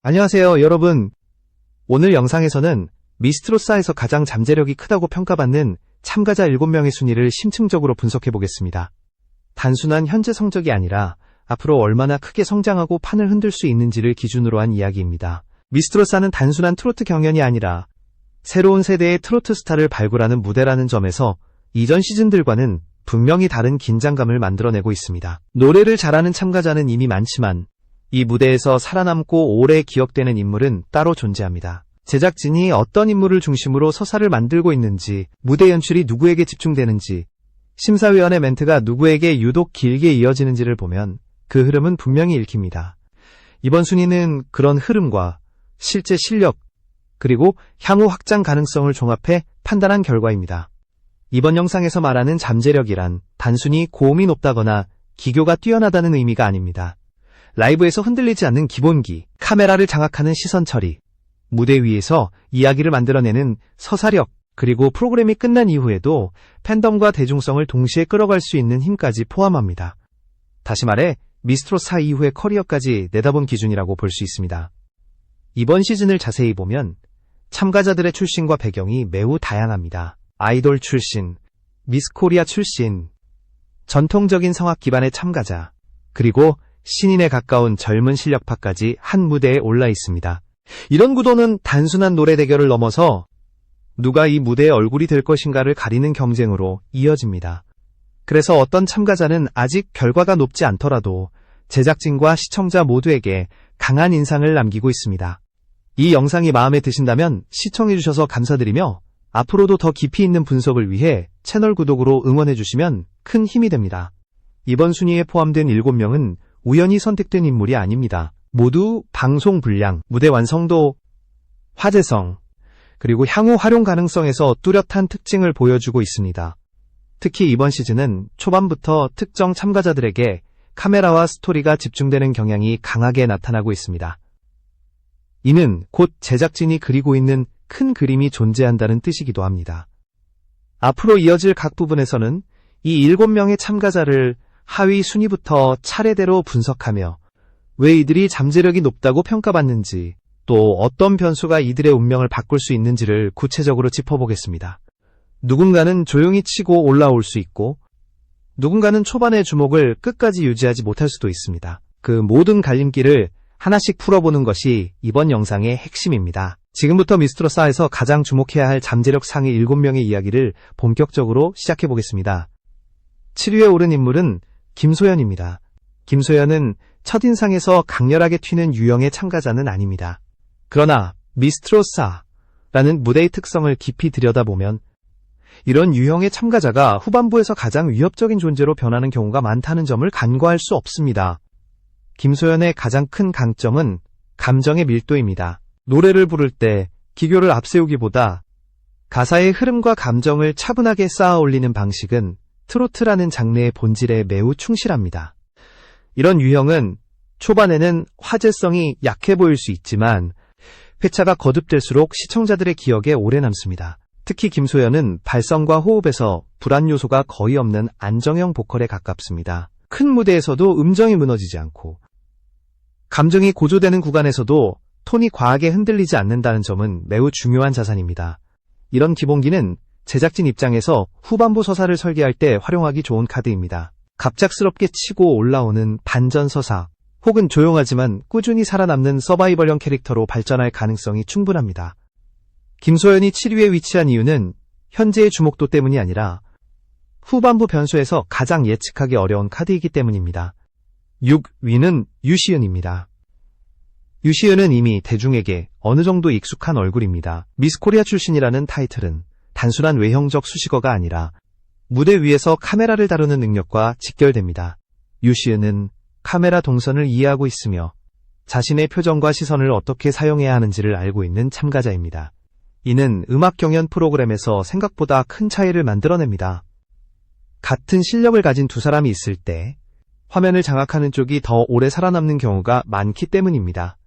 안녕하세요, 여러분. 오늘 영상에서는 미스트로사에서 가장 잠재력이 크다고 평가받는 참가자 7명의 순위를 심층적으로 분석해 보겠습니다. 단순한 현재 성적이 아니라 앞으로 얼마나 크게 성장하고 판을 흔들 수 있는지를 기준으로 한 이야기입니다. 미스트로사는 단순한 트로트 경연이 아니라 새로운 세대의 트로트 스타를 발굴하는 무대라는 점에서 이전 시즌들과는 분명히 다른 긴장감을 만들어내고 있습니다. 노래를 잘하는 참가자는 이미 많지만 이 무대에서 살아남고 오래 기억되는 인물은 따로 존재합니다. 제작진이 어떤 인물을 중심으로 서사를 만들고 있는지, 무대 연출이 누구에게 집중되는지, 심사위원의 멘트가 누구에게 유독 길게 이어지는지를 보면 그 흐름은 분명히 읽힙니다. 이번 순위는 그런 흐름과 실제 실력, 그리고 향후 확장 가능성을 종합해 판단한 결과입니다. 이번 영상에서 말하는 잠재력이란 단순히 고음이 높다거나 기교가 뛰어나다는 의미가 아닙니다. 라이브에서 흔들리지 않는 기본기, 카메라를 장악하는 시선 처리, 무대 위에서 이야기를 만들어내는 서사력, 그리고 프로그램이 끝난 이후에도 팬덤과 대중성을 동시에 끌어갈 수 있는 힘까지 포함합니다. 다시 말해 미스트로사 이후의 커리어까지 내다본 기준이라고 볼 수 있습니다. 이번 시즌을 자세히 보면 참가자들의 출신과 배경이 매우 다양합니다. 아이돌 출신, 미스코리아 출신, 전통적인 성악 기반의 참가자, 그리고 신인에 가까운 젊은 실력파까지 한 무대에 올라 있습니다. 이런 구도는 단순한 노래 대결을 넘어서 누가 이 무대의 얼굴이 될 것인가를 가리는 경쟁으로 이어집니다. 그래서 어떤 참가자는 아직 결과가 높지 않더라도 제작진과 시청자 모두에게 강한 인상을 남기고 있습니다. 이 영상이 마음에 드신다면 시청해주셔서 감사드리며 앞으로도 더 깊이 있는 분석을 위해 채널 구독으로 응원해주시면 큰 힘이 됩니다. 이번 순위에 포함된 7명은 우연히 선택된 인물이 아닙니다. 모두 방송 분량, 무대 완성도, 화제성, 그리고 향후 활용 가능성에서 뚜렷한 특징을 보여주고 있습니다. 특히 이번 시즌은 초반부터 특정 참가자들에게 카메라와 스토리가 집중되는 경향이 강하게 나타나고 있습니다. 이는 곧 제작진이 그리고 있는 큰 그림이 존재한다는 뜻이기도 합니다. 앞으로 이어질 각 부분에서는 이 7명의 참가자를 하위 순위부터 차례대로 분석하며 왜 이들이 잠재력이 높다고 평가받는지, 또 어떤 변수가 이들의 운명을 바꿀 수 있는지를 구체적으로 짚어보겠습니다. 누군가는 조용히 치고 올라올 수 있고 누군가는 초반의 주목을 끝까지 유지하지 못할 수도 있습니다. 그 모든 갈림길을 하나씩 풀어보는 것이 이번 영상의 핵심입니다. 지금부터 미스트로사에서 가장 주목해야 할 잠재력 상위 7명의 이야기를 본격적으로 시작해보겠습니다. 7위에 오른 인물은 김소연입니다. 김소연은 첫인상에서 강렬하게 튀는 유형의 참가자는 아닙니다. 그러나 미스트로사라는 무대의 특성을 깊이 들여다보면 이런 유형의 참가자가 후반부에서 가장 위협적인 존재로 변하는 경우가 많다는 점을 간과할 수 없습니다. 김소연의 가장 큰 강점은 감정의 밀도입니다. 노래를 부를 때 기교를 앞세우기보다 가사의 흐름과 감정을 차분하게 쌓아 올리는 방식은 트로트라는 장르의 본질에 매우 충실합니다. 이런 유형은 초반에는 화제성이 약해 보일 수 있지만 회차가 거듭될수록 시청자들의 기억에 오래 남습니다. 특히 김소연은 발성과 호흡에서 불안 요소가 거의 없는 안정형 보컬에 가깝습니다. 큰 무대에서도 음정이 무너지지 않고 감정이 고조되는 구간에서도 톤이 과하게 흔들리지 않는다는 점은 매우 중요한 자산입니다. 이런 기본기는 제작진 입장에서 후반부 서사를 설계할 때 활용하기 좋은 카드입니다. 갑작스럽게 치고 올라오는 반전 서사, 혹은 조용하지만 꾸준히 살아남는 서바이벌형 캐릭터로 발전할 가능성이 충분합니다. 김소연이 7위에 위치한 이유는 현재의 주목도 때문이 아니라 후반부 변수에서 가장 예측하기 어려운 카드이기 때문입니다. 6위는 유시은입니다. 유시은은 이미 대중에게 어느 정도 익숙한 얼굴입니다. 미스코리아 출신이라는 타이틀은 단순한 외형적 수식어가 아니라 무대 위에서 카메라를 다루는 능력과 직결됩니다. 유시은은 카메라 동선을 이해하고 있으며 자신의 표정과 시선을 어떻게 사용해야 하는지를 알고 있는 참가자입니다. 이는 음악 경연 프로그램에서 생각보다 큰 차이를 만들어냅니다. 같은 실력을 가진 두 사람이 있을 때 화면을 장악하는 쪽이 더 오래 살아남는 경우가 많기 때문입니다.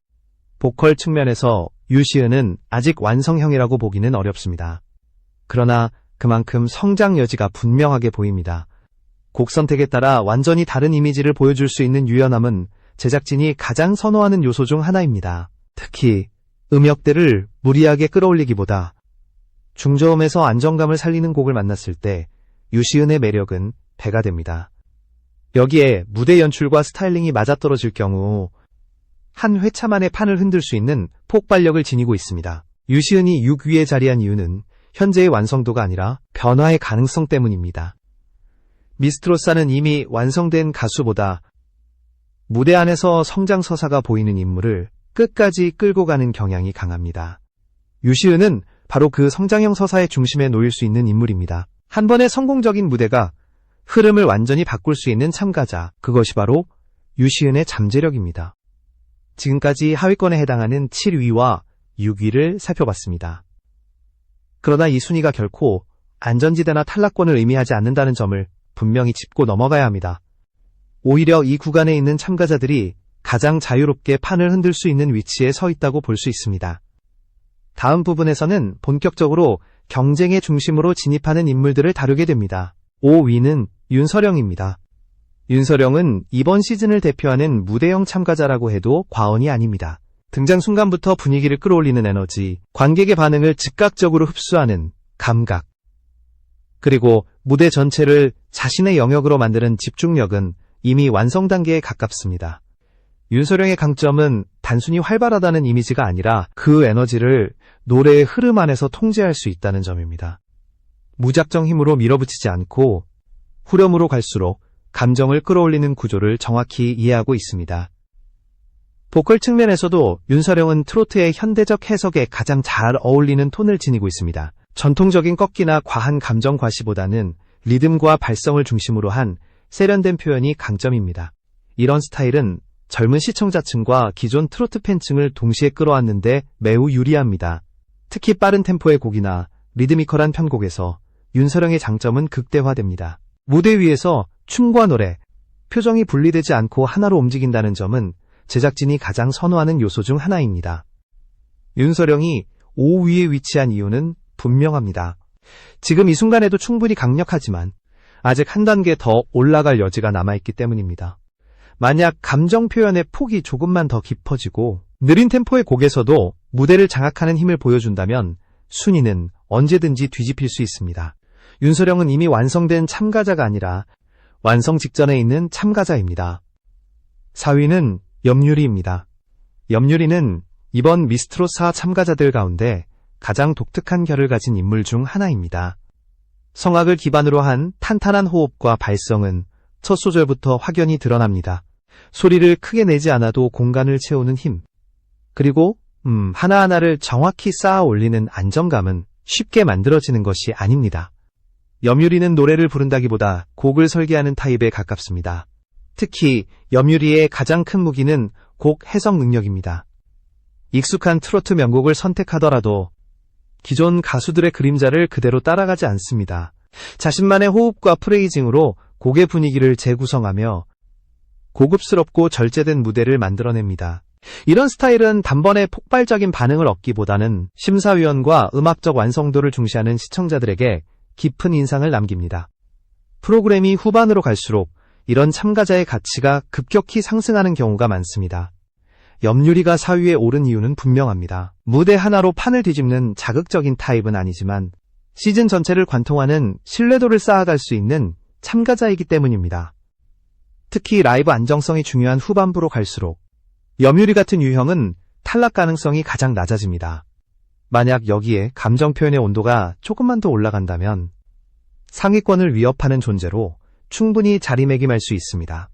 보컬 측면에서 유시은은 아직 완성형이라고 보기는 어렵습니다. 그러나 그만큼 성장 여지가 분명하게 보입니다. 곡 선택에 따라 완전히 다른 이미지를 보여줄 수 있는 유연함은 제작진이 가장 선호하는 요소 중 하나입니다. 특히 음역대를 무리하게 끌어올리기보다 중저음에서 안정감을 살리는 곡을 만났을 때 유시은의 매력은 배가 됩니다. 여기에 무대 연출과 스타일링이 맞아떨어질 경우 한 회차 만에 판을 흔들 수 있는 폭발력을 지니고 있습니다. 유시은이 6위에 자리한 이유는 현재의 완성도가 아니라 변화의 가능성 때문입니다. 미스트로사는 이미 완성된 가수보다 무대 안에서 성장서사가 보이는 인물을 끝까지 끌고 가는 경향이 강합니다. 유시은은 바로 그 성장형 서사의 중심에 놓일 수 있는 인물입니다. 한 번의 성공적인 무대가 흐름을 완전히 바꿀 수 있는 참가자, 그것이 바로 유시은의 잠재력입니다. 지금까지 하위권에 해당하는 7위와 6위를 살펴봤습니다. 그러나 이 순위가 결코 안전지대나 탈락권을 의미하지 않는다는 점을 분명히 짚고 넘어가야 합니다. 오히려 이 구간에 있는 참가자들이 가장 자유롭게 판을 흔들 수 있는 위치에 서 있다고 볼 수 있습니다. 다음 부분에서는 본격적으로 경쟁의 중심으로 진입하는 인물들을 다루게 됩니다. 5위는 윤서령입니다. 윤서령은 이번 시즌을 대표하는 무대형 참가자라고 해도 과언이 아닙니다. 등장 순간부터 분위기를 끌어올리는 에너지, 관객의 반응을 즉각적으로 흡수하는 감각, 그리고 무대 전체를 자신의 영역으로 만드는 집중력은 이미 완성 단계에 가깝습니다. 윤서령의 강점은 단순히 활발하다는 이미지가 아니라 그 에너지를 노래의 흐름 안에서 통제할 수 있다는 점입니다. 무작정 힘으로 밀어붙이지 않고 후렴으로 갈수록 감정을 끌어올리는 구조를 정확히 이해하고 있습니다. 보컬 측면에서도 윤서령은 트로트의 현대적 해석에 가장 잘 어울리는 톤을 지니고 있습니다. 전통적인 꺾기나 과한 감정 과시보다는 리듬과 발성을 중심으로 한 세련된 표현이 강점입니다. 이런 스타일은 젊은 시청자층과 기존 트로트 팬층을 동시에 끌어안는데 매우 유리합니다. 특히 빠른 템포의 곡이나 리드미컬한 편곡에서 윤서령의 장점은 극대화됩니다. 무대 위에서 춤과 노래, 표정이 분리되지 않고 하나로 움직인다는 점은 제작진이 가장 선호하는 요소 중 하나입니다. 윤서령이 5위에 위치한 이유는 분명합니다. 지금 이 순간에도 충분히 강력하지만 아직 한 단계 더 올라갈 여지가 남아있기 때문입니다. 만약 감정 표현의 폭이 조금만 더 깊어지고 느린 템포의 곡에서도 무대를 장악하는 힘을 보여준다면 순위는 언제든지 뒤집힐 수 있습니다. 윤서령은 이미 완성된 참가자가 아니라 완성 직전에 있는 참가자입니다. 4위는 염유리입니다. 염유리는 이번 미스트롯4 참가자들 가운데 가장 독특한 결을 가진 인물 중 하나입니다. 성악을 기반으로 한 탄탄한 호흡과 발성은 첫 소절부터 확연히 드러납니다. 소리를 크게 내지 않아도 공간을 채우는 힘, 그리고 하나하나를 정확히 쌓아 올리는 안정감은 쉽게 만들어지는 것이 아닙니다. 염유리는 노래를 부른다기보다 곡을 설계하는 타입에 가깝습니다. 특히 염유리의 가장 큰 무기는 곡 해석 능력입니다. 익숙한 트로트 명곡을 선택하더라도 기존 가수들의 그림자를 그대로 따라가지 않습니다. 자신만의 호흡과 프레이징으로 곡의 분위기를 재구성하며 고급스럽고 절제된 무대를 만들어냅니다. 이런 스타일은 단번에 폭발적인 반응을 얻기보다는 심사위원과 음악적 완성도를 중시하는 시청자들에게 깊은 인상을 남깁니다. 프로그램이 후반으로 갈수록 이런 참가자의 가치가 급격히 상승하는 경우가 많습니다. 염유리가 4위에 오른 이유는 분명합니다. 무대 하나로 판을 뒤집는 자극적인 타입은 아니지만 시즌 전체를 관통하는 신뢰도를 쌓아갈 수 있는 참가자이기 때문입니다. 특히 라이브 안정성이 중요한 후반부로 갈수록 염유리 같은 유형은 탈락 가능성이 가장 낮아집니다. 만약 여기에 감정 표현의 온도가 조금만 더 올라간다면 상위권을 위협하는 존재로 충분히 자리매김할 수 있습니다.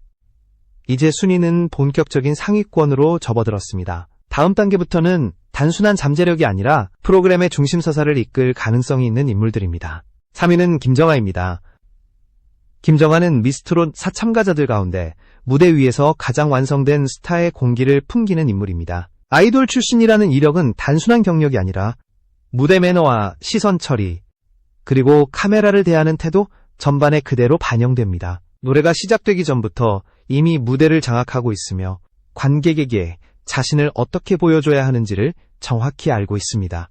이제 순위는 본격적인 상위권으로 접어들었습니다. 다음 단계부터는 단순한 잠재력이 아니라 프로그램의 중심 서사를 이끌 가능성이 있는 인물들입니다. 3위는 김정아입니다. 김정아는 미스트롯 4 참가자들 가운데 무대 위에서 가장 완성된 스타의 공기를 풍기는 인물입니다. 아이돌 출신이라는 이력은 단순한 경력이 아니라 무대 매너와 시선 처리, 그리고 카메라를 대하는 태도 전반에 그대로 반영됩니다. 노래가 시작되기 전부터 이미 무대를 장악하고 있으며 관객에게 자신을 어떻게 보여줘야 하는지를 정확히 알고 있습니다.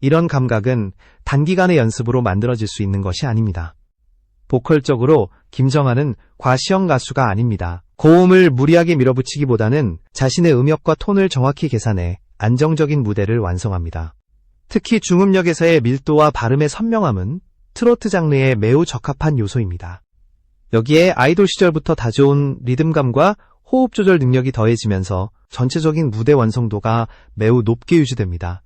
이런 감각은 단기간의 연습으로 만들어질 수 있는 것이 아닙니다. 보컬적으로 김정아는 과시형 가수가 아닙니다. 고음을 무리하게 밀어붙이기보다는 자신의 음역과 톤을 정확히 계산해 안정적인 무대를 완성합니다. 특히 중음역에서의 밀도와 발음의 선명함은 트로트 장르에 매우 적합한 요소입니다. 여기에 아이돌 시절부터 다져온 리듬감과 호흡 조절 능력이 더해지면서 전체적인 무대 완성도가 매우 높게 유지됩니다.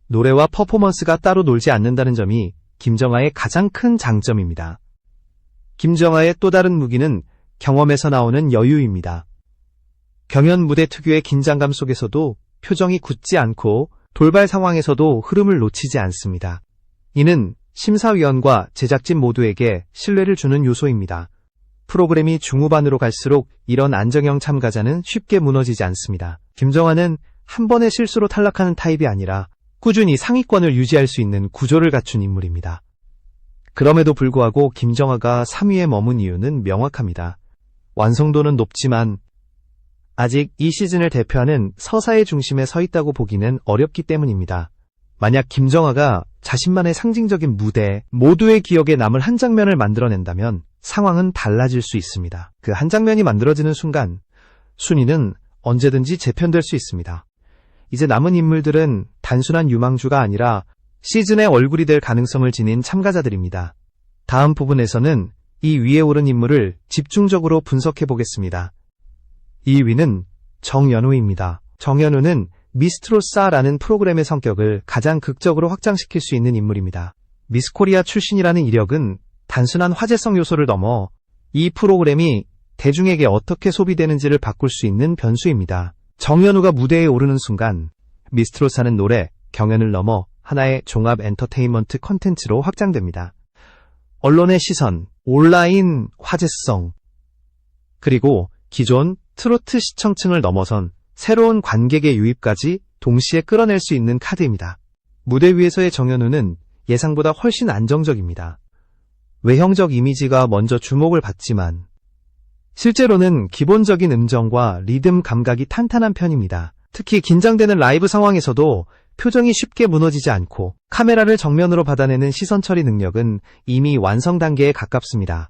노래와 퍼포먼스가 따로 놀지 않는다는 점이 김정아의 가장 큰 장점입니다. 김정아의 또 다른 무기는 경험에서 나오는 여유입니다. 경연 무대 특유의 긴장감 속에서도 표정이 굳지 않고 돌발 상황에서도 흐름을 놓치지 않습니다. 이는 심사위원과 제작진 모두에게 신뢰를 주는 요소입니다. 프로그램이 중후반으로 갈수록 이런 안정형 참가자는 쉽게 무너지지 않습니다. 김정아는 한 번의 실수로 탈락하는 타입이 아니라 꾸준히 상위권을 유지할 수 있는 구조를 갖춘 인물입니다. 그럼에도 불구하고 김정아가 3위에 머문 이유는 명확합니다. 완성도는 높지만 아직 이 시즌을 대표하는 서사의 중심에 서 있다고 보기는 어렵기 때문입니다. 만약 김정아가 자신만의 상징적인 무대, 모두의 기억에 남을 한 장면을 만들어낸다면 상황은 달라질 수 있습니다. 그 한 장면이 만들어지는 순간 순위는 언제든지 재편될 수 있습니다. 이제 남은 인물들은 단순한 유망주가 아니라 시즌의 얼굴이 될 가능성을 지닌 참가자들입니다. 다음 부분에서는 이 위에 오른 인물을 집중적으로 분석해 보겠습니다. 2위는 정연우입니다. 정연우는 미스트로사라는 프로그램의 성격을 가장 극적으로 확장시킬 수 있는 인물입니다. 미스코리아 출신이라는 이력은 단순한 화제성 요소를 넘어 이 프로그램이 대중에게 어떻게 소비되는지를 바꿀 수 있는 변수입니다. 정연우가 무대에 오르는 순간 미스트로사는 노래, 경연을 넘어 하나의 종합 엔터테인먼트 콘텐츠로 확장됩니다. 언론의 시선, 온라인 화제성, 그리고 기존 트로트 시청층을 넘어선 새로운 관객의 유입까지 동시에 끌어낼 수 있는 카드입니다. 무대 위에서의 정연우는 예상보다 훨씬 안정적입니다. 외형적 이미지가 먼저 주목을 받지만 실제로는 기본적인 음정과 리듬 감각이 탄탄한 편입니다. 특히 긴장되는 라이브 상황에서도 표정이 쉽게 무너지지 않고 카메라를 정면으로 받아내는 시선 처리 능력은 이미 완성 단계에 가깝습니다.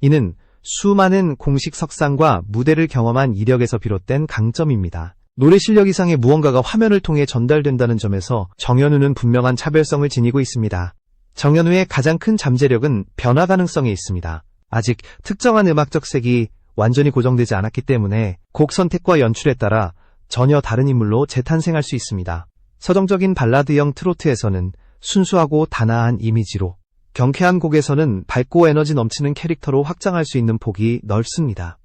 이는 수많은 공식 석상과 무대를 경험한 이력에서 비롯된 강점입니다. 노래 실력 이상의 무언가가 화면을 통해 전달된다는 점에서 정연우는 분명한 차별성을 지니고 있습니다. 정연우의 가장 큰 잠재력은 변화 가능성에 있습니다. 아직 특정한 음악적 색이 완전히 고정되지 않았기 때문에 곡 선택과 연출에 따라 전혀 다른 인물로 재탄생할 수 있습니다. 서정적인 발라드형 트로트에서는 순수하고 단아한 이미지로, 경쾌한 곡에서는 밝고 에너지 넘치는 캐릭터로 확장할 수 있는 폭이 넓습니다.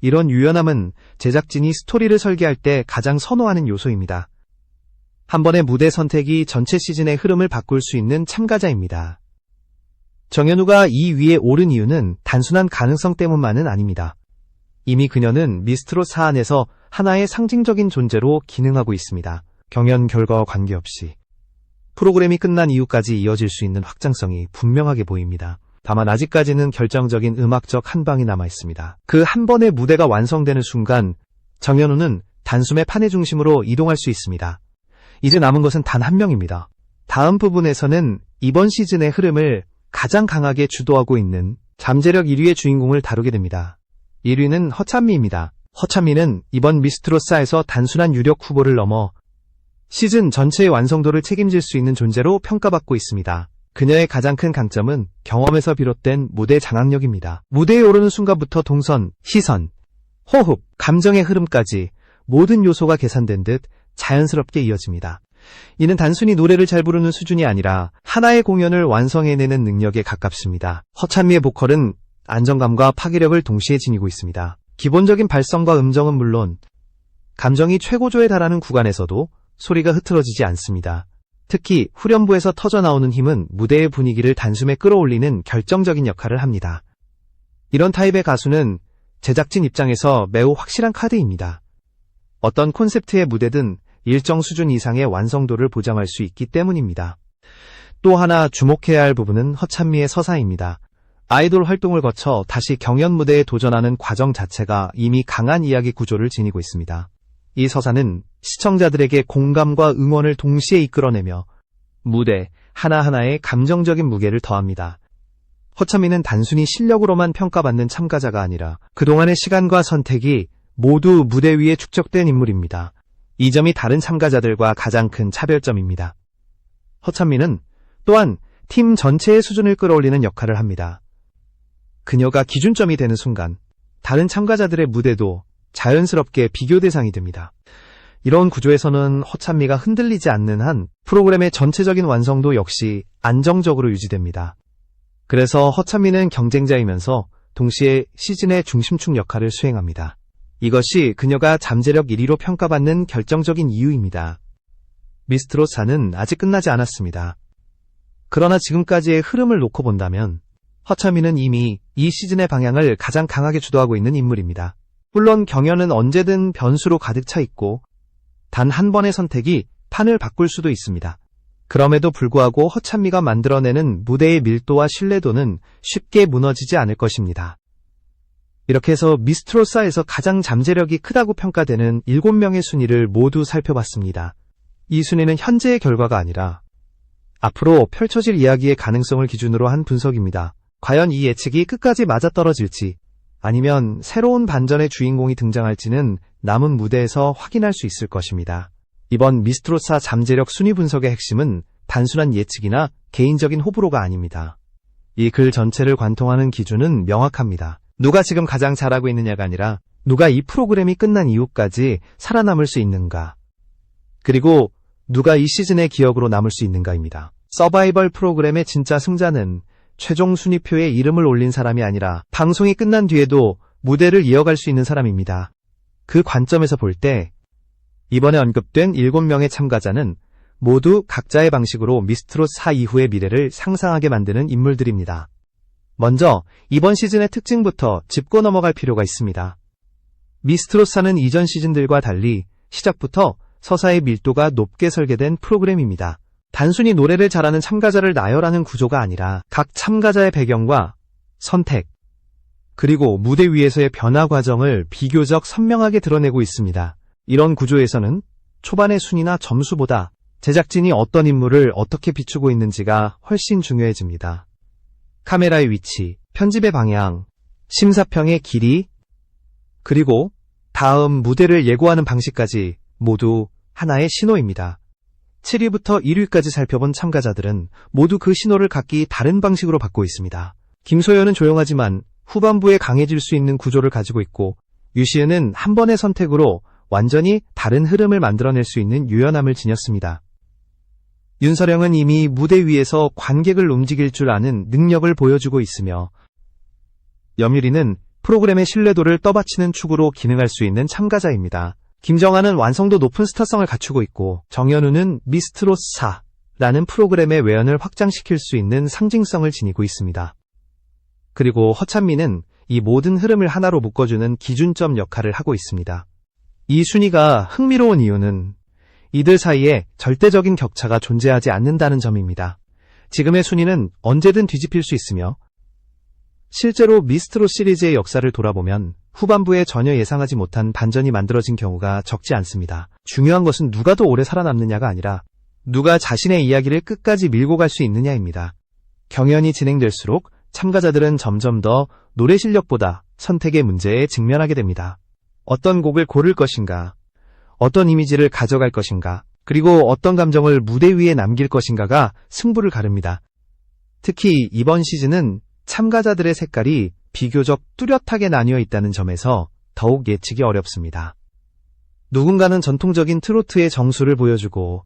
이런 유연함은 제작진이 스토리를 설계할 때 가장 선호하는 요소입니다. 한 번의 무대 선택이 전체 시즌의 흐름을 바꿀 수 있는 참가자입니다. 정연우가 이 위에 오른 이유는 단순한 가능성 때문만은 아닙니다. 이미 그녀는 미스트롯 안에서 하나의 상징적인 존재로 기능하고 있습니다. 경연 결과와 관계없이 프로그램이 끝난 이후까지 이어질 수 있는 확장성이 분명하게 보입니다. 다만 아직까지는 결정적인 음악적 한 방이 남아 있습니다. 그 한 번의 무대가 완성되는 순간 정연우는 단숨에 판의 중심으로 이동할 수 있습니다. 이제 남은 것은 단 한 명입니다. 다음 부분에서는 이번 시즌의 흐름을 가장 강하게 주도하고 있는 잠재력 1위의 주인공을 다루게 됩니다. 1위는 허찬미입니다. 허찬미는 이번 미스트롯사에서 단순한 유력 후보를 넘어 시즌 전체의 완성도를 책임질 수 있는 존재로 평가받고 있습니다. 그녀의 가장 큰 강점은 경험에서 비롯된 무대 장악력입니다. 무대에 오르는 순간부터 동선, 시선, 호흡, 감정의 흐름까지 모든 요소가 계산된 듯 자연스럽게 이어집니다. 이는 단순히 노래를 잘 부르는 수준이 아니라 하나의 공연을 완성해내는 능력에 가깝습니다. 허찬미의 보컬은 안정감과 파괴력을 동시에 지니고 있습니다. 기본적인 발성과 음정은 물론 감정이 최고조에 달하는 구간에서도 소리가 흐트러지지 않습니다. 특히 후렴부에서 터져나오는 힘은 무대의 분위기를 단숨에 끌어올리는 결정적인 역할을 합니다. 이런 타입의 가수는 제작진 입장에서 매우 확실한 카드입니다. 어떤 콘셉트의 무대든 일정 수준 이상의 완성도를 보장할 수 있기 때문입니다. 또 하나 주목해야 할 부분은 허찬미의 서사입니다. 아이돌 활동을 거쳐 다시 경연 무대에 도전하는 과정 자체가 이미 강한 이야기 구조를 지니고 있습니다. 이 서사는 시청자들에게 공감과 응원을 동시에 이끌어내며 무대 하나하나에 감정적인 무게를 더합니다. 허찬미는 단순히 실력으로만 평가받는 참가자가 아니라 그동안의 시간과 선택이 모두 무대 위에 축적된 인물입니다. 이 점이 다른 참가자들과 가장 큰 차별점입니다. 허찬미는 또한 팀 전체의 수준을 끌어올리는 역할을 합니다. 그녀가 기준점이 되는 순간 다른 참가자들의 무대도 자연스럽게 비교 대상이 됩니다. 이런 구조에서는 허찬미가 흔들리지 않는 한 프로그램의 전체적인 완성도 역시 안정적으로 유지됩니다. 그래서 허찬미는 경쟁자이면서 동시에 시즌의 중심축 역할을 수행합니다. 이것이 그녀가 잠재력 1위로 평가받는 결정적인 이유입니다. 미스트롯 4는 아직 끝나지 않았습니다. 그러나 지금까지의 흐름을 놓고 본다면 허찬미는 이미 이 시즌의 방향을 가장 강하게 주도하고 있는 인물입니다. 물론 경연은 언제든 변수로 가득 차 있고 단 한 번의 선택이 판을 바꿀 수도 있습니다. 그럼에도 불구하고 허찬미가 만들어내는 무대의 밀도와 신뢰도는 쉽게 무너지지 않을 것입니다. 이렇게 해서 미스트롯 4에서 가장 잠재력이 크다고 평가되는 7명의 순위를 모두 살펴봤습니다. 이 순위는 현재의 결과가 아니라 앞으로 펼쳐질 이야기의 가능성을 기준으로 한 분석입니다. 과연 이 예측이 끝까지 맞아떨어질지 아니면 새로운 반전의 주인공이 등장할지는 남은 무대에서 확인할 수 있을 것입니다. 이번 미스트롯 4 잠재력 순위 분석의 핵심은 단순한 예측이나 개인적인 호불호가 아닙니다. 이 글 전체를 관통하는 기준은 명확합니다. 누가 지금 가장 잘하고 있느냐가 아니라 누가 이 프로그램이 끝난 이후까지 살아남을 수 있는가, 그리고 누가 이 시즌의 기억으로 남을 수 있는가입니다. 서바이벌 프로그램의 진짜 승자는 최종 순위표에 이름을 올린 사람이 아니라 방송이 끝난 뒤에도 무대를 이어갈 수 있는 사람입니다. 그 관점에서 볼 때 이번에 언급된 7명의 참가자는 모두 각자의 방식으로 미스트롯 4 이후의 미래를 상상하게 만드는 인물들입니다. 먼저 이번 시즌의 특징부터 짚고 넘어갈 필요가 있습니다. 미스트롯 4는 이전 시즌들과 달리 시작부터 서사의 밀도가 높게 설계된 프로그램입니다. 단순히 노래를 잘하는 참가자를 나열하는 구조가 아니라 각 참가자의 배경과 선택, 그리고 무대 위에서의 변화 과정을 비교적 선명하게 드러내고 있습니다. 이런 구조에서는 초반의 순위나 점수보다 제작진이 어떤 인물을 어떻게 비추고 있는지가 훨씬 중요해집니다. 카메라의 위치, 편집의 방향, 심사평의 길이, 그리고 다음 무대를 예고하는 방식까지 모두 하나의 신호입니다. 7위부터 1위까지 살펴본 참가자들은 모두 그 신호를 각기 다른 방식으로 받고 있습니다. 김소연은 조용하지만 후반부에 강해질 수 있는 구조를 가지고 있고, 유시은은 한 번의 선택으로 완전히 다른 흐름을 만들어낼 수 있는 유연함을 지녔습니다. 윤서령은 이미 무대 위에서 관객을 움직일 줄 아는 능력을 보여주고 있으며, 염유리는 프로그램의 신뢰도를 떠받치는 축으로 기능할 수 있는 참가자입니다. 김정아는 완성도 높은 스타성을 갖추고 있고, 정현우는 미스트롯 4라는 프로그램의 외연을 확장시킬 수 있는 상징성을 지니고 있습니다. 그리고 허찬미는 이 모든 흐름을 하나로 묶어주는 기준점 역할을 하고 있습니다. 이 순위가 흥미로운 이유는 이들 사이에 절대적인 격차가 존재하지 않는다는 점입니다. 지금의 순위는 언제든 뒤집힐 수 있으며, 실제로 미스트롯 시리즈의 역사를 돌아보면 후반부에 전혀 예상하지 못한 반전이 만들어진 경우가 적지 않습니다. 중요한 것은 누가 더 오래 살아남느냐가 아니라 누가 자신의 이야기를 끝까지 밀고 갈 수 있느냐입니다. 경연이 진행될수록 참가자들은 점점 더 노래 실력보다 선택의 문제에 직면하게 됩니다. 어떤 곡을 고를 것인가, 어떤 이미지를 가져갈 것인가, 그리고 어떤 감정을 무대 위에 남길 것인가가 승부를 가릅니다. 특히 이번 시즌은 참가자들의 색깔이 비교적 뚜렷하게 나뉘어 있다는 점에서 더욱 예측이 어렵습니다. 누군가는 전통적인 트로트의 정수를 보여주고,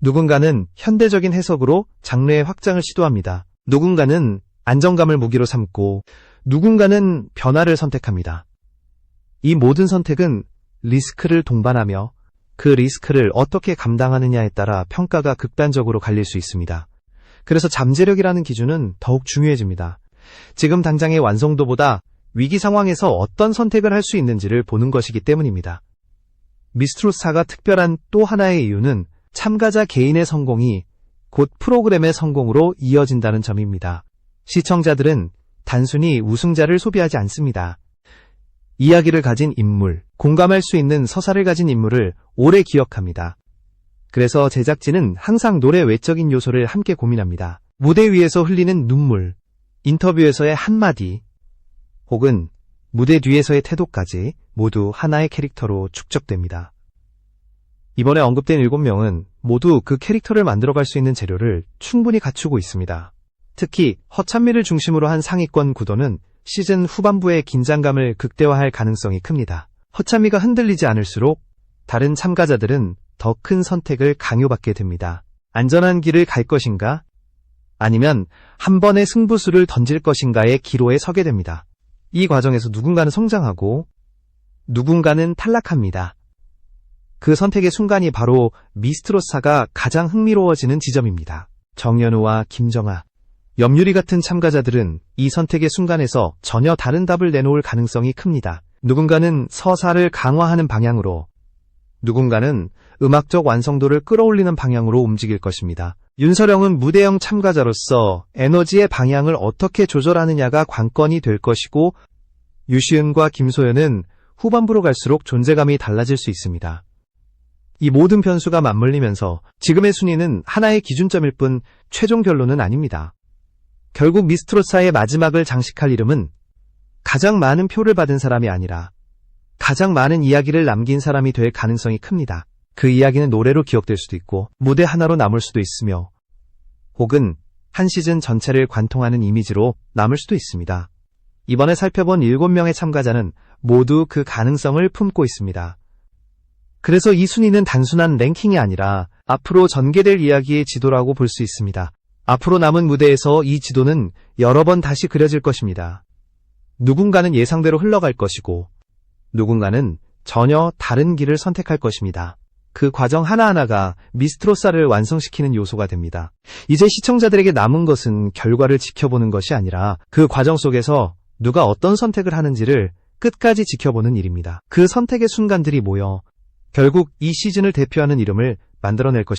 누군가는 현대적인 해석으로 장르의 확장을 시도합니다. 누군가는 안정감을 무기로 삼고, 누군가는 변화를 선택합니다. 이 모든 선택은 리스크를 동반하며 그 리스크를 어떻게 감당하느냐에 따라 평가가 극단적으로 갈릴 수 있습니다. 그래서 잠재력이라는 기준은 더욱 중요해집니다. 지금 당장의 완성도보다 위기 상황에서 어떤 선택을 할 수 있는지를 보는 것이기 때문입니다. 미스트롯 4가 특별한 또 하나의 이유는 참가자 개인의 성공이 곧 프로그램의 성공으로 이어진다는 점입니다. 시청자들은 단순히 우승자를 소비하지 않습니다. 이야기를 가진 인물, 공감할 수 있는 서사를 가진 인물을 오래 기억합니다. 그래서 제작진은 항상 노래 외적인 요소를 함께 고민합니다. 무대 위에서 흘리는 눈물, 인터뷰에서의 한마디, 혹은 무대 뒤에서의 태도까지 모두 하나의 캐릭터로 축적됩니다. 이번에 언급된 7명은 모두 그 캐릭터를 만들어갈 수 있는 재료를 충분히 갖추고 있습니다. 특히 허찬미를 중심으로 한 상위권 구도는 시즌 후반부의 긴장감을 극대화할 가능성이 큽니다. 허찬미가 흔들리지 않을수록 다른 참가자들은 더 큰 선택을 강요받게 됩니다. 안전한 길을 갈 것인가? 아니면 한 번의 승부수를 던질 것인가의 기로에 서게 됩니다. 이 과정에서 누군가는 성장하고 누군가는 탈락합니다. 그 선택의 순간이 바로 미스트로사가 가장 흥미로워지는 지점입니다. 정연우와 김정아, 염유리 같은 참가자들은 이 선택의 순간에서 전혀 다른 답을 내놓을 가능성이 큽니다. 누군가는 서사를 강화하는 방향으로, 누군가는 음악적 완성도를 끌어올리는 방향으로 움직일 것입니다. 윤서령은 무대형 참가자로서 에너지의 방향을 어떻게 조절하느냐가 관건이 될 것이고, 유시은과 김소연은 후반부로 갈수록 존재감이 달라질 수 있습니다. 이 모든 변수가 맞물리면서 지금의 순위는 하나의 기준점일 뿐 최종 결론은 아닙니다. 결국 미스트로사의 마지막을 장식할 이름은 가장 많은 표를 받은 사람이 아니라 가장 많은 이야기를 남긴 사람이 될 가능성이 큽니다. 그 이야기는 노래로 기억될 수도 있고 무대 하나로 남을 수도 있으며 혹은 한 시즌 전체를 관통하는 이미지로 남을 수도 있습니다. 이번에 살펴본 7명의 참가자는 모두 그 가능성을 품고 있습니다. 그래서 이 순위는 단순한 랭킹이 아니라 앞으로 전개될 이야기의 지도라고 볼 수 있습니다. 앞으로 남은 무대에서 이 지도는 여러 번 다시 그려질 것입니다. 누군가는 예상대로 흘러갈 것이고 누군가는 전혀 다른 길을 선택할 것입니다. 그 과정 하나하나가 미스트로사를 완성시키는 요소가 됩니다. 이제 시청자들에게 남은 것은 결과를 지켜보는 것이 아니라 그 과정 속에서 누가 어떤 선택을 하는지를 끝까지 지켜보는 일입니다. 그 선택의 순간들이 모여 결국 이 시즌을 대표하는 이름을 만들어낼 것입니다.